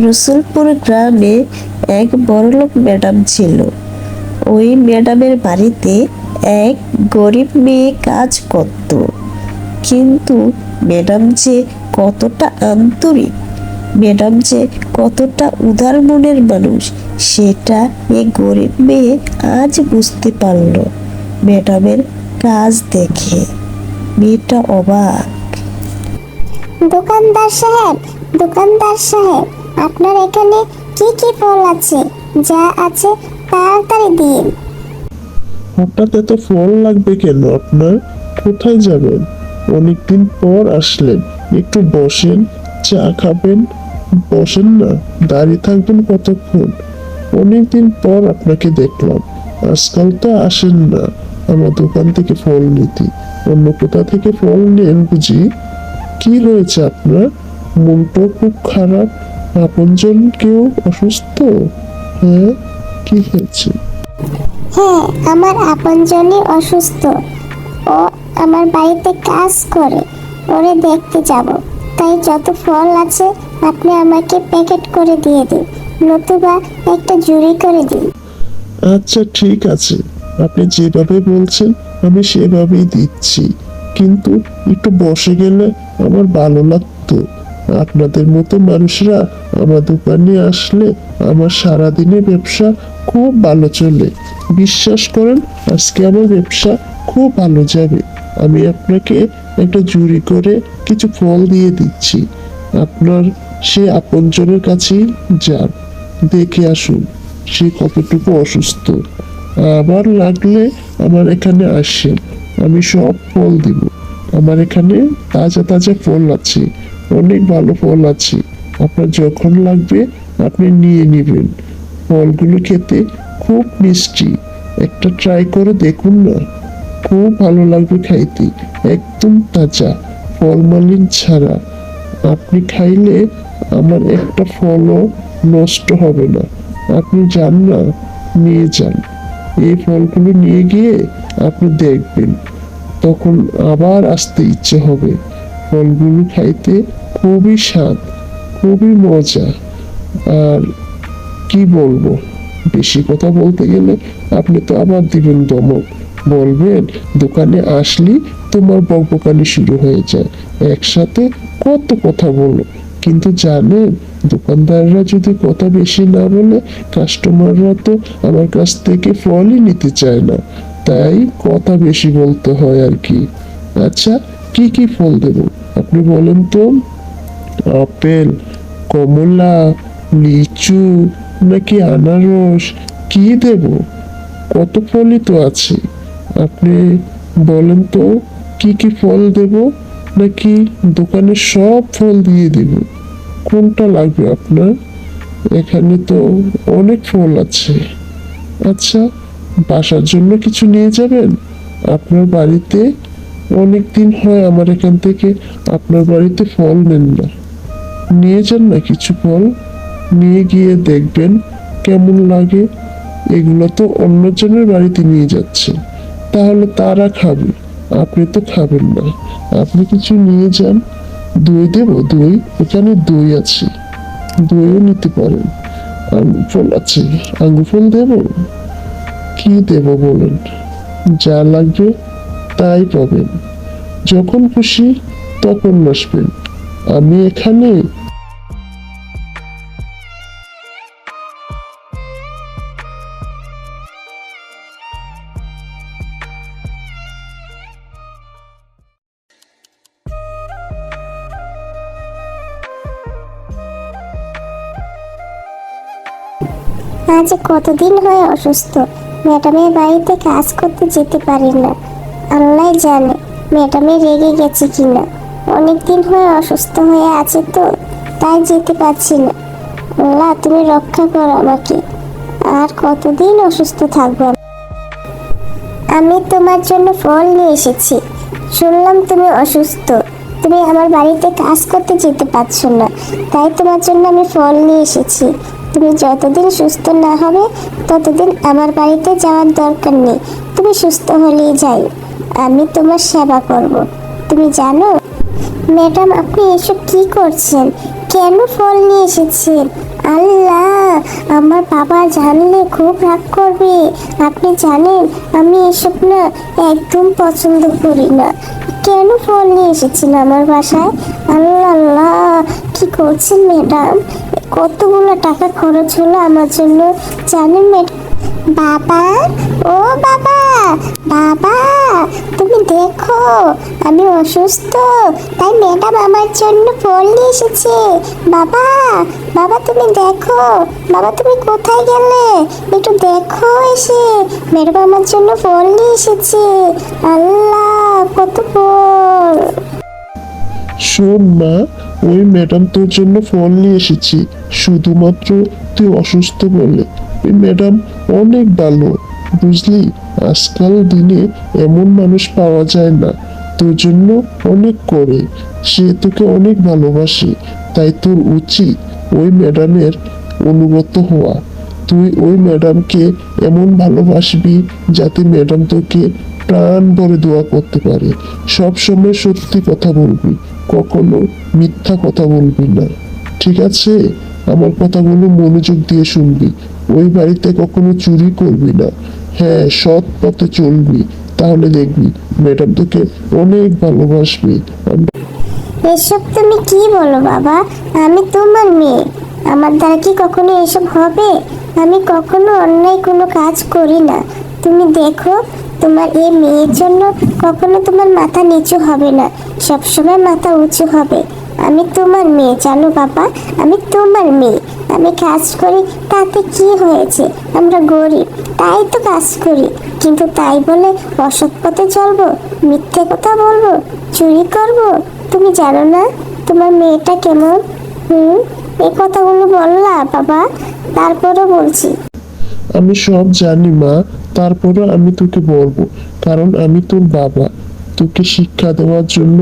রসুলপুর গ্রামে এক বড়লোক ম্যাডাম ছিল। ওই ম্যাডামের বাড়িতে এক গরিব মেয়ে কাজ করত। কিন্তু ম্যাডাম যে কতটা আন্তরিক, ম্যাডাম যে কতটা উদার মনের মানুষ, সেটা এই গরিব মেয়ে আজ বুঝতে পারল ম্যাডামের কাজ দেখে। মেয়েটা অবাক। দোকানদার সাহেব, দোকানদার সাহেব, আপনার এখানে কি কি ফল আছে? যা আছে তাড়াতাড়ি দিন। হঠাৎ এত ফল লাগবে কেন আপনার? কোথায় যাবেন? অনেকদিন পর আসলেন, একটু বসেন, চা খাবেন। বসেন না, দাঁড়িয়ে থাকবেন কতক্ষণ? অনেকদিন পর আপনাকে দেখলাম। আজকাল তো আসেন না আমার দোকান থেকে ফল নিতে। অন্য কোথা থেকে ফল নেন বুঝি? কি হয়েছে আপনার? মনটা খুব খারাপ? আপনজন কেউ অসুস্থ? হ্যাঁ, কি হয়েছে? হ্যাঁ, আমার আপনজনই অসুস্থ। ও আমার বাড়িতে কাজ করে, ওরে দেখতে যাব। তাই যত ফল আছে আপনি আমাকে প্যাকেট করে দিয়ে দিন, নতুবা একটা জুড়ি করে দিন। আচ্ছা ঠিক আছে, আপনি যেভাবে বলছেন আমি সেভাবেই দিচ্ছি। কিন্তু একটু বসে গেলে আমার ভালো লাগতো। আপনাদের মতো মানুষরা আমার দোকানে আসলে আমার সারাদিনের ব্যবসা খুব ভালো চলে। বিশ্বাস করেন, আজকে আমার ব্যবসা খুব ভালো যাবে। আমি আপনাকে একটা জুড়ি করে কিছু ফল দিয়ে দিচ্ছি। আপনার সে আপনজনের কাছেই যান, দেখে আসুন সে কতটুকু অসুস্থ। আবার লাগলে আমার এখানে আসেন, আমি সব ফল দিব। আমার এখানে তাজা তাজা ফল আছে, অনেক ভালো ফল আছে। আপনার যখন লাগবে আপনি নিয়ে নেবেন। ফলগুলো খেতে খুব মিষ্টি, একটা ট্রাই করে দেখুন না, খুব ভালো লাগবে খাইতে। একদম তাজা, ফলমালিন ছাড়া। আপনি খাইলে আমার একটা ফলও নষ্ট হবে না। আপনি যান না, নিয়ে যান। এই ফলগুলো নিয়ে গিয়ে আপনি দেখবেন, তখন আবার আসতে ইচ্ছে হবে। ফলগুলো খাইতে খুবই স্বাদ, খুবই মজা। আর কি বলবো, বেশি কথা বলতে গেলে আপনি তো আবার দিবেন ধমক, বলবেন দোকানে আসলি তোমার বকবকানি শুরু হয়ে যায়, একসাথে কত কথা বলো। কিন্তু জানেন, দোকানদাররা যদি কথা বেশি না বলে, কাস্টমাররা তো আমার কাছ থেকে ফলই নিতে চায় না। তাই কথা বেশি বলতে হয় আর কি। আচ্ছা, কি কি ফল দেব আপনি বলেন তো? আপেল, কমলা, লিচু নাকি আনারস? কি দেব? কত ফলই তো আছে। আপনি বলেন তো কি কি ফল দেব, নাকি দোকানে সব ফল দিয়ে দেব? কোনটা লাগবে আপনার? এখানে তো অনেক ফল আছে। আচ্ছা, বাসার জন্য কিছু নিয়ে যাবেন? আপনার বাড়িতে অনেক দিন হয় আমার এখান থেকে আপনার বাড়িতে ফল নেন না। নিয়ে যান না কিছু ফল, নিয়ে গিয়ে দেখবেন কেমন লাগে। এগুলো তো অন্যজনের বাড়িতে নিয়ে যাচ্ছে, তাহলে তারা খাবে, আপনি তো খাবেন না। আপনি কিছু নিয়ে যান। দই দেব? দই, এখানে দই আছে, দইও নিতে পারেন। আঙ্গুর ফল আছে, আঙ্গুর ফল দেব? কি দেব বলেন? যা লাগবে তাই পাবেন। যখন খুশি তখন আসবেন, আমি এখানে। আজ কতদিন হয়ে অসুস্থ, ম্যাডামের বাড়িতে কাজ করতে যেতে পারি না। আল্লাহ জানে ম্যাডামে রেগে গেছে কিনা। অনেকদিন হয়ে অসুস্থ হয়ে আছে তো, তাই যেতে পারছি না। আল্লাহ, তুমি রক্ষা করো আমাকে। আর কতদিন অসুস্থ থাকবো? আমি তোমার জন্য ফল নিয়ে এসেছি। শুনলাম তুমি অসুস্থ, তুমি আমার বাড়িতে কাজ করতে যেতে পারছো না, তাই তোমার জন্য আমি ফল নিয়ে এসেছি। তুমি যতদিন সুস্থ না হবে ততদিন আমার বাড়িতে যাওয়ার দরকার নেই। তুমি সুস্থ হলেই যাই, আমি তোমার সেবা করব। তুমি জানো ম্যাডাম, আপনি এসব কি করছেন? কেন ফল নিয়ে এসেছেন? আল্লাহ, আমার বাবা জানলে খুব রাগ করবে। আপনি জানেন আমি এসব না একদম পছন্দ করি না। কেন ফল নিয়ে এসেছেন আমার বাসায়? আল্লাহ আল্লাহ, কি করছেন ম্যাডাম? কতগুলো টাকা খরচ হলো আমার জন্য জানেন ম্যাডাম? বাবা, ও বাবা, বাবা তুমি দেখো আমি অসুস্থ, তাই ম্যাডাম আমার জন্য ফল নিয়ে এসেছে। বাবা, বাবা তুমি দেখো, বাবা তুমি কোথায় গেলে? একটু দেখো এসে, ম্যাডাম আমার জন্য ফল নিয়ে এসেছে। আল্লাহ, কত ফল! শোন মা, ওই ম্যাডাম তোর জন্য ফল নিয়ে এসেছি শুধুমাত্র তুই অসুস্থ বলে। ওই ম্যাডাম অনেক ভালো, বুঝলি? আজকাল দিনে এমন মানুষ পাওয়া যায় না, তোর জন্য অনেক করে। সে তোকে অনেক ভালোবাসে, তাই তোর উচিত ওই ম্যাডামের অনুগত হওয়া। তুই ওই ম্যাডামকে এমন ভালোবাসবি যাতে ম্যাডাম তোকে প্রাণ ভরে দোয়া করতে পারে। সব সময় সত্যি কথা বলবি, কখনো মিথ্যা কথা বলবি না, ঠিক আছে? আমার কথাগুলো মনোযোগ দিয়ে শুনবি। ওই বাড়িতে কখনো চুরি করবি না। হ্যাঁ, সৎ পথে চলবি, তাহলে দেখবি ম্যাডাম তোকে অনেক ভালোবাসবে। এসব তুমি কি বলো বাবা? আমি তোমার মেয়ে, আমার দ্বারা কি কখনো এসব হবে? আমি কখনো অন্যায় কোনো কাজ করি না। তুমি দেখো, তোমার এই মেয়ের জন্য কখনো তোমার মাথা নিচু হবে না, সবসময় মাথা উঁচু হবে। আমি তোমার মেয়ে, জানো বাবা, আমি তোমার মেয়ে। আমি কাজ করি, তাতে কি হয়েছে? আমরা গরিব, তাই তো কাজ করি। কিন্তু তাই বলে অসৎ পথে চলবো, মিথ্যে কথা বলবো, চুরি করব? তুমি জানো না তোমার মেয়েটা কেমন? এই কথাগুলো বললা বাবা, তারপরও বলছি। আমি সব জানি মা, তারপরে আমি তোকে বলবো, কারণ আমি তোর বাবা। তোকে শিক্ষা দেওয়ার জন্য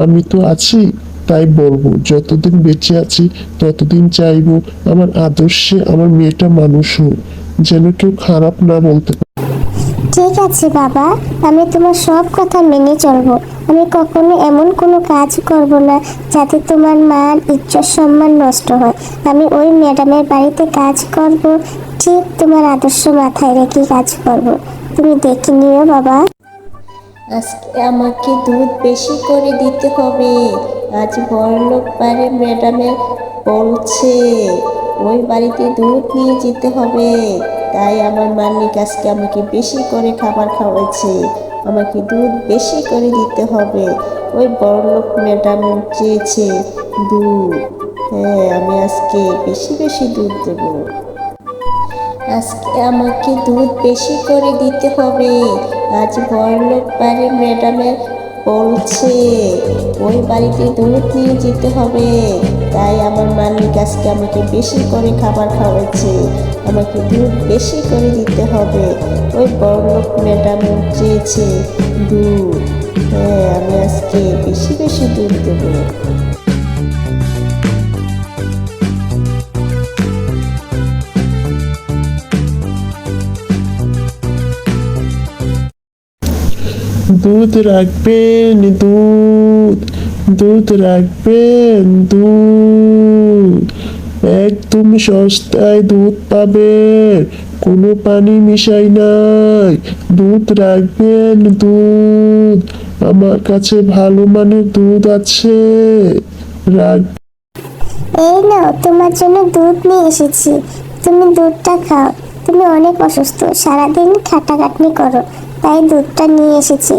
আমি তো আছি, তাই বলবো। যতদিন বেঁচে আছি ততদিন চাইবো আমার আদর্শে আমার মেয়েটা মানুষ হোক, যেন কেউ খারাপ না বলতে পারে। ঠিক আছে বাবা, আমি তোমার সব কথা মেনে চলবো। আমি কখনো এমন কোনো কাজ করব না যাতে তোমার মান ইজ্জত সম্মান নষ্ট হয়। আমি ওই ম্যাডামের বাড়িতে কাজ করব, ঠিক তোমার আদর্শ মাথায় রেখে কাজ করব। তুমি দেখে নিও বাবা। আজকে আমাকে দুধ বেশি করে দিতে হবে। আজ বড়লোক বাড়ির ম্যাডামে বলছে ওই বাড়িতে দুধ নিয়ে যেতে হবে, তাই আমার মালিক আজকে আমাকে বেশি করে খাবার খাওয়াচ্ছে। আমাকে দুধ বেশি করে দিতে হবে। ওই বড়লোক ম্যাডাম চেয়েছে দুধ। হ্যাঁ, আমি আজকে বেশি বেশি দুধ দেবো। আজকে আমাকে দুধ বেশি করে দিতে হবে। আজ বড়লোক বাড়ির ম্যাডামে বলছে ওই বাড়িতে দুধ নিয়ে যেতে হবে, তাই আমার মালিক আজকে আমাকে বেশি করে খাবার খাওয়াচ্ছে। আমাকে দুধ বেশি করে দিতে হবে। ওই বড়লোক ম্যাডাম চেয়েছে দুধ। হ্যাঁ, আমি আজকে বেশি বেশি দুধ দেবো। দুধ রাখবেন, দুধ, দুধ রাখবেন, দুধ। একদম সস্তায় দুধ পাবেন, কোনো পানি মিশাই নাই। দুধ রাখবেন, দুধ। আমার কাছে ভালো মানের দুধ আছে, রাখ। এই নাও, তোমার জন্য দুধ নিয়ে এসেছি, তুমি দুধটা খাও। তুমি অনেক অসুস্থ, সারাদিন খাটাখাটনি করো, তাই দুধটা নিয়ে এসেছি।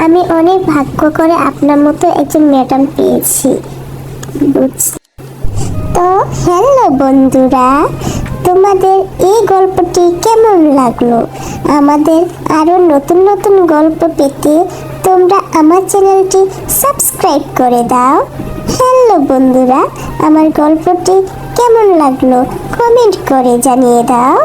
আমি অনেক ভাগ্য করে আপনার মতো একজন ম্যাডাম পেয়েছি। তো হ্যালো বন্ধুরা, তোমাদের এই গল্পটি কেমন লাগলো? আমাদের আরো নতুন নতুন গল্প পেতে তোমরা আমার চ্যানেলটি সাবস্ক্রাইব করে দাও। হ্যালো বন্ধুরা, আমার গল্পটি কেমন লাগলো কমেন্ট করে জানিয়ে দাও।